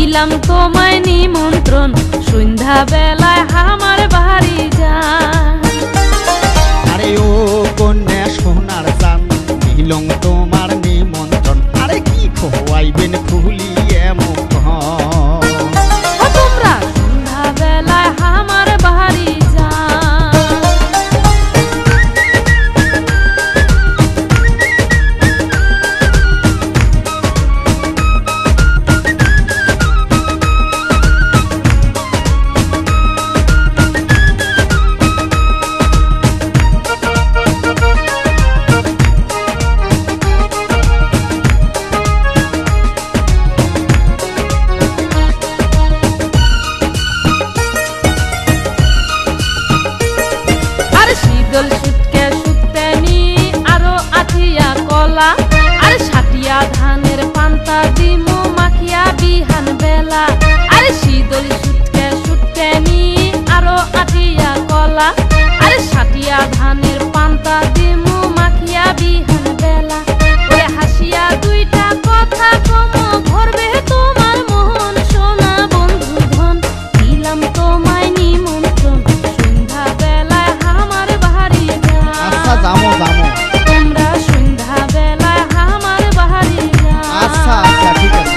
দিলাম তোমায় নিমন্ত্রণ সন্ধ্যা বেলায় আমার বাড়ি যান। আরে ও কন্যা সোনার চান দিলং তোমার নিমন্ত্রণ, আরে কি খোয়াইবেন খুলিয়ে মুখ। তোমরা সন্ধ্যা বেলায় আমার বাড়ি যান। শীতল সুটকে সুতেনি আরো আঠিয়া কলা, আরে সাটিয়া ধানের পান্তা দিমু মাখিয়া বিহান বেলা। আরে শীতল সুটকে সুতেনি আরো আঠিয়া কলা, আরে সাটিয়া ধানের পান্তা দিমু মাখিয়া বিহান বেলা। ওরে হাসিয়া দুইটা কথা কম ভরবে তোমার মন সোনা বন্ধু ধন, দিলাম তোমায় নিমন্ত্রণ সন্ধ্যা বেলায় আমার বাড়ি যান। আচ্ছা যামো যামো। তোমরা সন্ধ্যা বেলায় আমার বাড়ি যান। আচ্ছা আচ্ছা ঠিক আছে।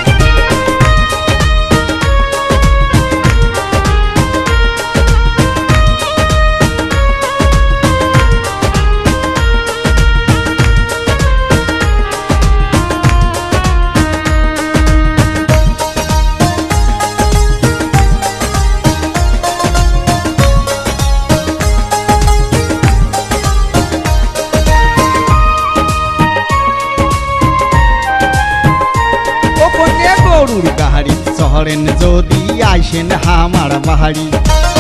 গরুর গাড়ি শহরেন যদি আইসেন আমার বাড়ি,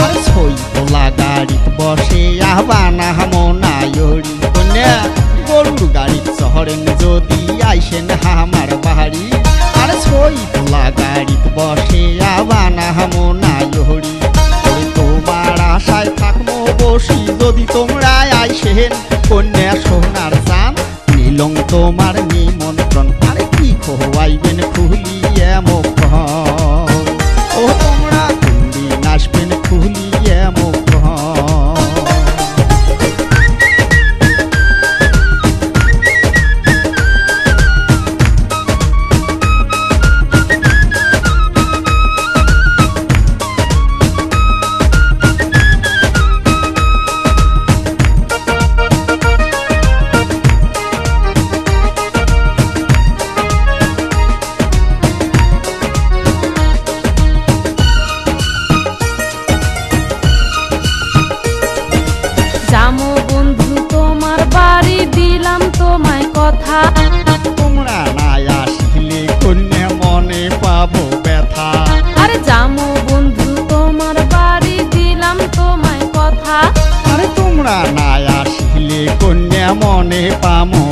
আর ছই তোলা গাড়ি বসে আহবানা মনায়রি। কন্যা গরুর গাড়ি শহরেন যদি আইসেন আমার বাড়ি, আর ছই তোলা গাড়ি বসে আহবানা মনায়রি। তোমার আশায় থাকবো বসি যদি তোমরা আইসেন কন্যা সোনার চান নিলং তোমার নিমন্ত্রণ, আরে কি খোয়াইবেন খুলিয়ে মুখ। ও তোমরা কোনদিন আসবেন খুলিয়ে মুখ। যামো বন্ধু তোমার বাড়ি দিলাম তোমায় কথা, তোমরা না আসলে কন্যা মনে পাবো ব্যথা। আরে যামো বন্ধু তোমার বাড়ি দিলাম তোমায় কথা। আরে তোমরা না আসলে কন্যা মনে পাবো